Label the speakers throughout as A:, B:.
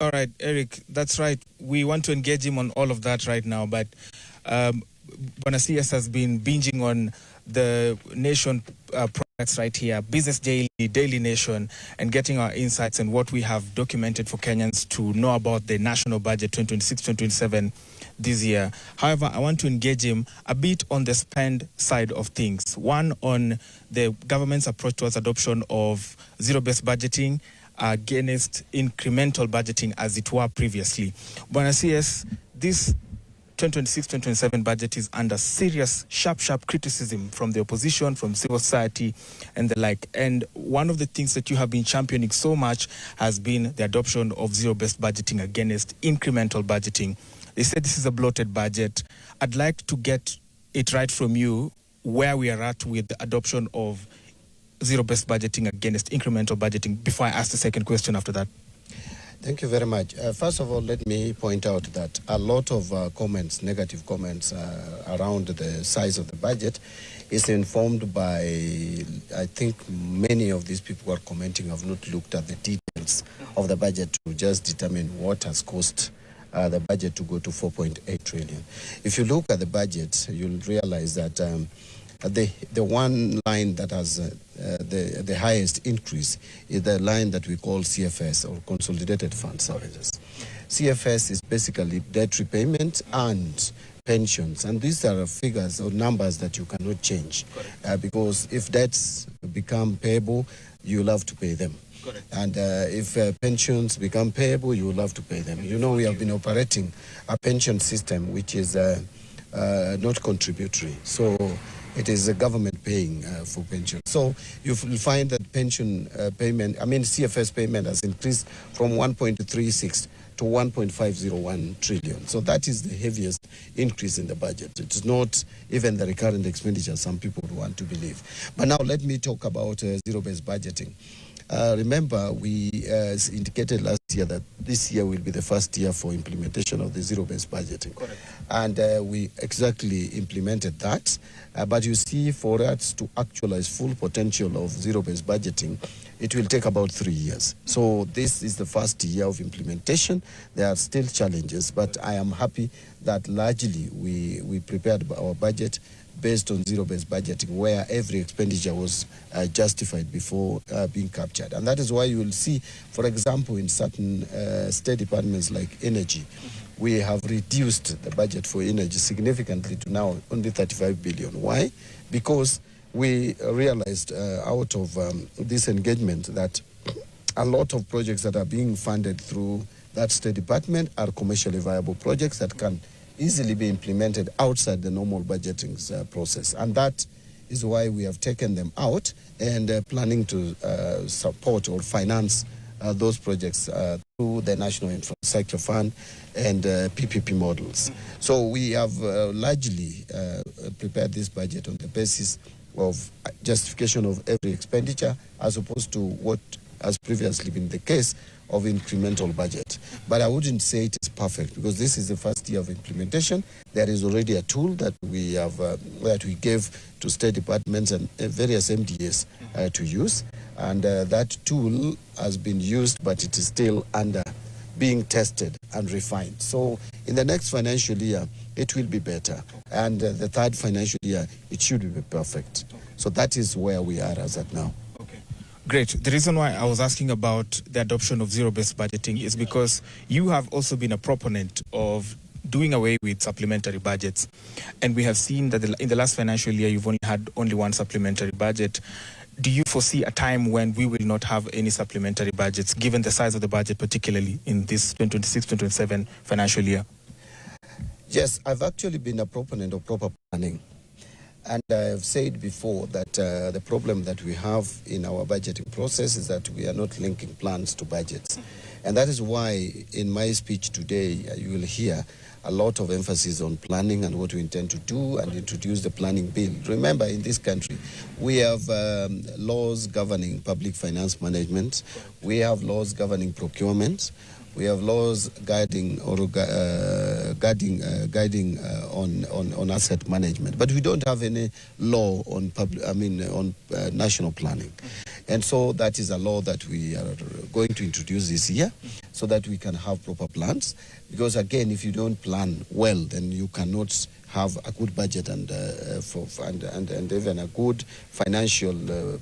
A: All right, Eric, that's right. We want to engage him on all of that right now, but Bwana CS has been binging on the Nation products right here, Business Daily, Daily Nation, and getting our insights and what we have documented for Kenyans to know about the national budget 2026-2027 this year. However, I want to engage him a bit on the spend side of things. One, on the government's approach towards adoption of zero-based budgeting against incremental budgeting as it were previously. Bwana CS, this 2026-2027 budget is under serious, sharp criticism from the opposition, from civil society, and the like. And one of the things that you have been championing so much has been the adoption of zero-based budgeting against incremental budgeting. They said this is a bloated budget. I'd like to get it right from you where we are at with the adoption of zero-based budgeting against incremental budgeting before I ask the second question after that.
B: Thank you very much. First of all, let me point out that a lot of comments, negative comments around the size of the budget is informed by, I think many of these people who are commenting have not looked at the details of the budget to just determine what has cost the budget to go to 4.8 trillion. If you look at the budget, you'll realize that the one line that has the highest increase is the line that we call CFS, or Consolidated Fund Services. CFS is basically debt repayment and pensions, and these are figures or numbers that you cannot change because if debts become payable, you'll have to pay them. And if pensions become payable, you will have to pay them. You know, we have been operating a pension system which is not contributory. So it is the government paying for pension. So you will find that pension payment, CFS payment has increased from 1.36 to 1.501 trillion. So that is the heaviest increase in the budget. It is not even the recurrent expenditure some people would want to believe. But now let me talk about zero-based budgeting. Remember, we indicated last year that this year will be the first year for implementation of the zero-based budgeting.
A: Correct.
B: And we exactly implemented that. But you see, for us to actualize full potential of zero-based budgeting, it will take about 3 years. So this is the first year of implementation. There are still challenges, but I am happy that largely we prepared our budget based on zero-based budgeting, where every expenditure was justified before being captured. And that is why you will see, for example, in certain state departments like energy, we have reduced the budget for energy significantly to now only 35 billion. Why? Because we realized out of this engagement that a lot of projects that are being funded through that state department are commercially viable projects that can easily be implemented outside the normal budgeting process. And that is why we have taken them out and planning to support or finance those projects through the National Infrastructure Fund and PPP models. So we have largely prepared this budget on the basis of justification of every expenditure as opposed to what has previously been the case of incremental budget. But I wouldn't say it is perfect because this is the first year of implementation. There is already a tool that we have that we gave to state departments and various MDAs to use, and that tool has been used, but it is still under being tested and refined. So in the next financial year, it will be better, and the third financial year, it should be perfect. So that is where we are as at now.
A: Great. The reason why I was asking about the adoption of zero-based budgeting is because you have also been a proponent of doing away with supplementary budgets. And we have seen that in the last financial year, you've only had one supplementary budget. Do you foresee a time when we will not have any supplementary budgets, given the size of the budget, particularly in this 2026-2027 financial year?
B: Yes, I've actually been a proponent of proper planning. And I've said before that the problem that we have in our budgeting process is that we are not linking plans to budgets. And that is why in my speech today, you will hear a lot of emphasis on planning and what we intend to do and introduce the planning bill. Remember, in this country, we have laws governing public finance management. We have laws governing procurement. We have laws guiding or guiding on asset management. But we don't have any law on national planning. And so that is a law that we are going to introduce this year so that we can have proper plans. Because again, if you don't plan well, then you cannot have a good budget and even a good financial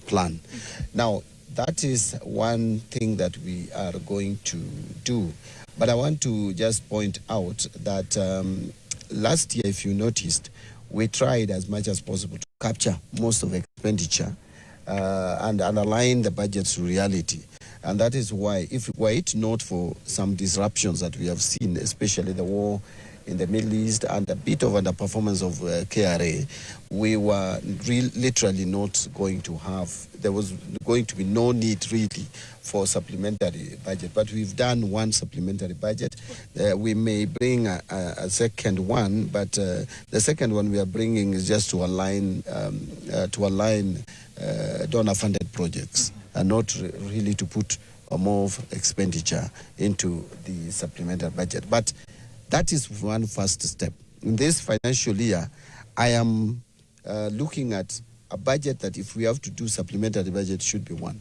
B: plan. Now, that is one thing that we are going to do. But I want to just point out that last year, if you noticed, we tried as much as possible to capture most of expenditure and align the budget to reality. And that is why, if were it not for some disruptions that we have seen, especially the war in the Middle East and a bit of underperformance of KRA, we were literally not going to have, there was going to be no need really for supplementary budget. But we've done one supplementary budget. We may bring a second one, but the second one we are bringing is just to align donor-funded projects and not really to put more expenditure into the supplementary budget. But that is one first step. In this financial year, I am looking at a budget that if we have to do supplementary budget should be one.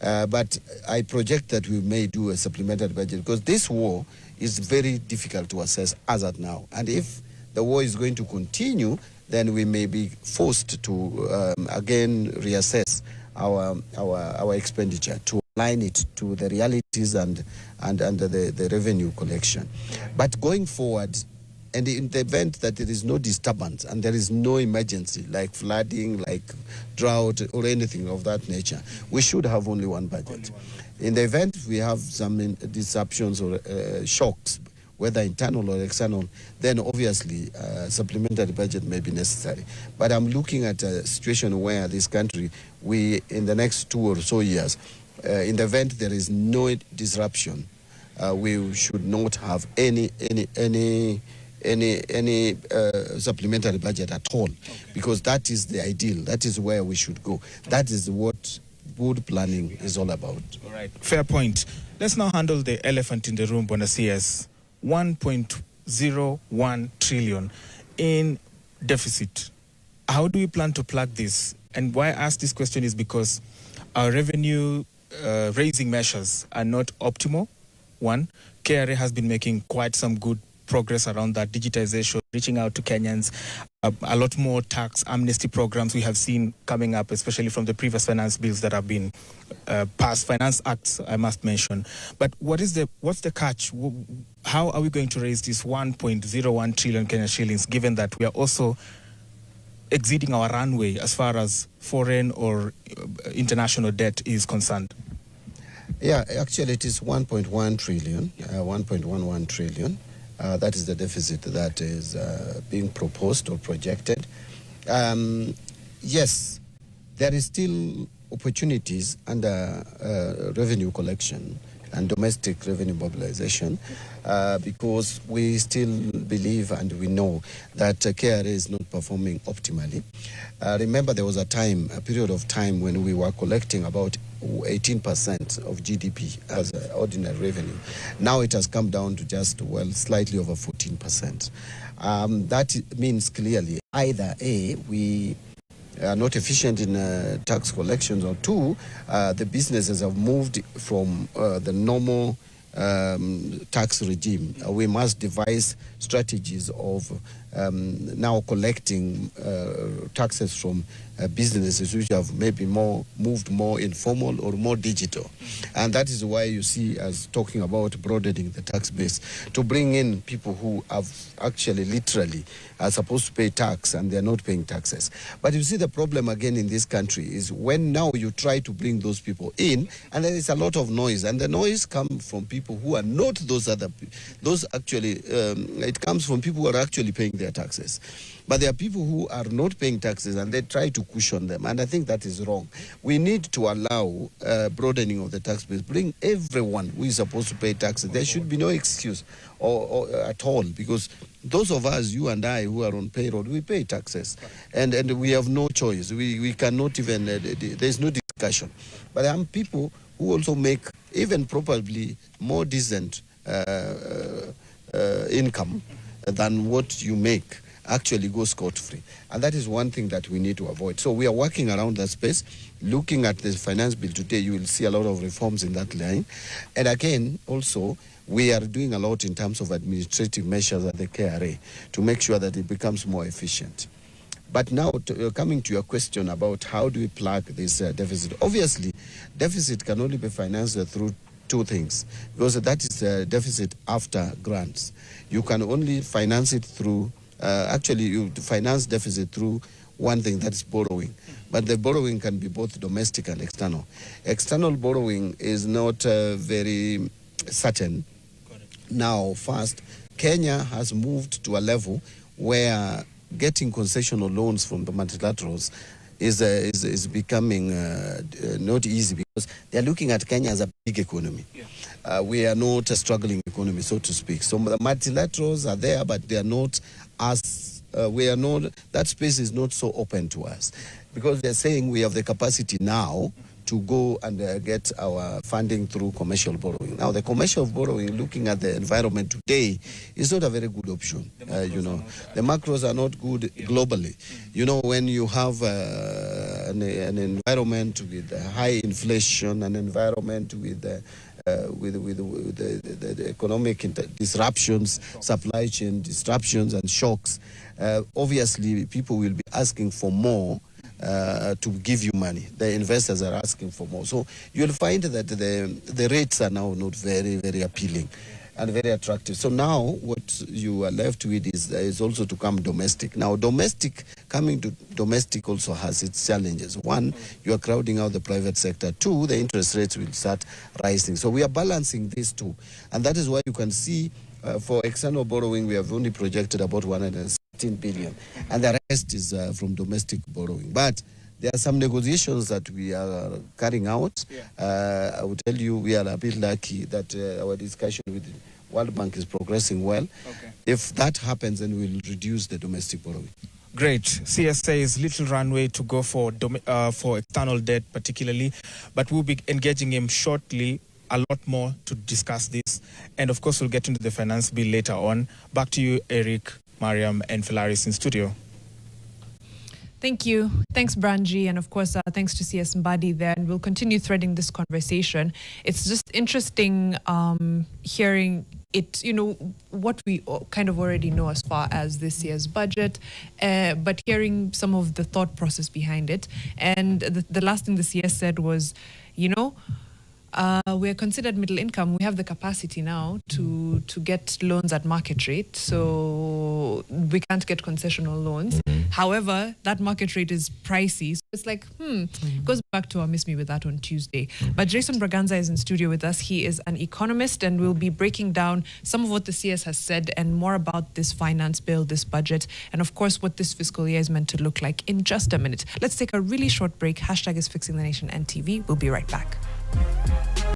B: But I project that we may do a supplementary budget because this war is very difficult to assess as at now. And if the war is going to continue, then we may be forced to again reassess our expenditure to align it to the realities and the revenue collection. But going forward, and in the event that there is no disturbance and there is no emergency like flooding, like drought or anything of that nature, we should have only one budget. In the event we have some disruptions or shocks, whether internal or external, then obviously supplementary budget may be necessary. But I'm looking at a situation where this country, we in the next 2 or so years, in the event there is no disruption, we should not have any supplementary budget at all, because that is the ideal. That is where we should go. That is what good planning is all about.
A: All right, fair point. Let's now handle the elephant in the room, Bwana CS. 1.01 trillion in deficit. How do we plan to plug this? And why I ask this question is because our revenue raising measures are not optimal. One, KRA has been making quite some good progress around that digitization, reaching out to Kenyans, a lot more tax amnesty programs we have seen coming up, especially from the previous finance bills that have been passed, finance acts, I must mention. But what's the catch? How are we going to raise this 1.01 trillion Kenya shillings, given that we are also exceeding our runway as far as foreign or international debt is concerned?
B: Yeah, actually it is 1.1 trillion, 1.11 trillion. That is the deficit that is being proposed or projected. Yes, there is still opportunities under revenue collection and domestic revenue mobilization because we still believe and we know that KRA is not performing optimally. Remember, there was a period of time when we were collecting about 18% of GDP as ordinary revenue. Now it has come down to just, slightly over 14%. That means clearly either A, we are not efficient in tax collections, or two, the businesses have moved from the normal tax regime. We must devise strategies of now collecting taxes from businesses which have maybe moved more informal or more digital. And that is why you see us talking about broadening the tax base to bring in people who have actually literally are supposed to pay tax and they're not paying taxes. But you see the problem again in this country is when now you try to bring those people in, and there is a lot of noise, and the noise comes from people who are not those other people. Those actually, it comes from people who are actually paying their taxes. But there are people who are not paying taxes and they try to cushion them. And I think that is wrong. We need to allow broadening of the tax base. Bring everyone who is supposed to pay taxes. There should be no excuse or at all, because those of us, you and I, who are on payroll, we pay taxes. And we have no choice. We cannot even, there's no discussion. But there are people who also make even probably more decent income. than what you make actually go scot-free. And that is one thing that we need to avoid. So we are working around that space. Looking at the finance bill today, you will see a lot of reforms in that line. And again, also, we are doing a lot in terms of administrative measures at the KRA to make sure that it becomes more efficient. But now, coming to your question about how do we plug this deficit, obviously, deficit can only be financed through two things, because that is a deficit after grants. You can only finance it through, actually, you finance deficit through one thing, that is borrowing. But the borrowing can be both domestic and external. External borrowing is not very certain. Now, first, Kenya has moved to a level where getting concessional loans from the multilaterals is becoming not easy, because they are looking at Kenya as a big economy. Yeah. We are not a struggling economy, so to speak. So the multilaterals are there, but they are not as, we are not, that space is not so open to us, because they're saying we have the capacity now to go and get our funding through commercial borrowing. Now, the commercial borrowing, looking at the environment today, is not a very good option. The macros are not good globally. You know, when you have an environment with high inflation, an environment with the economic disruptions, supply chain disruptions and shocks, obviously people will be asking for more to give you money. The investors are asking for more. So you'll find that the rates are now not very, very appealing and very attractive. So now what you are left with is also to come domestic. Now coming to domestic also has its challenges. One, you are crowding out the private sector. Two, the interest rates will start rising. So we are balancing these two. And that is why you can see for external borrowing, we have only projected about 116 billion. And the rest is from domestic borrowing. But there are some negotiations that we are carrying out. Yeah. I will tell you, we are a bit lucky that our discussion with the World Bank is progressing well. Okay. If that happens, then we'll reduce the domestic borrowing.
A: Great. CS says little runway to go for external debt particularly, but we'll be engaging him shortly a lot more to discuss this. And of course, we'll get into the finance bill later on. Back to you, Eric, Mariam, and Philaris in studio.
C: Thank you. Thanks, Branji. And of course, thanks to CS Mbadi there. And we'll continue threading this conversation. It's just interesting hearing it, what we kind of already know as far as this year's budget, but hearing some of the thought process behind it. And the last thing the CS said was, we're considered middle income. We have the capacity now to get loans at market rate. So we can't get concessional loans. However, that market rate is pricey. So it's like, goes back to our Miss Me With That on Tuesday. But Jason Braganza is in studio with us. He is an economist, and we'll be breaking down some of what the CS has said and more about this finance bill, this budget, and of course what this fiscal year is meant to look like in just a minute. Let's take a really short break. Hashtag is Fixing the Nation NTV. We'll be right back.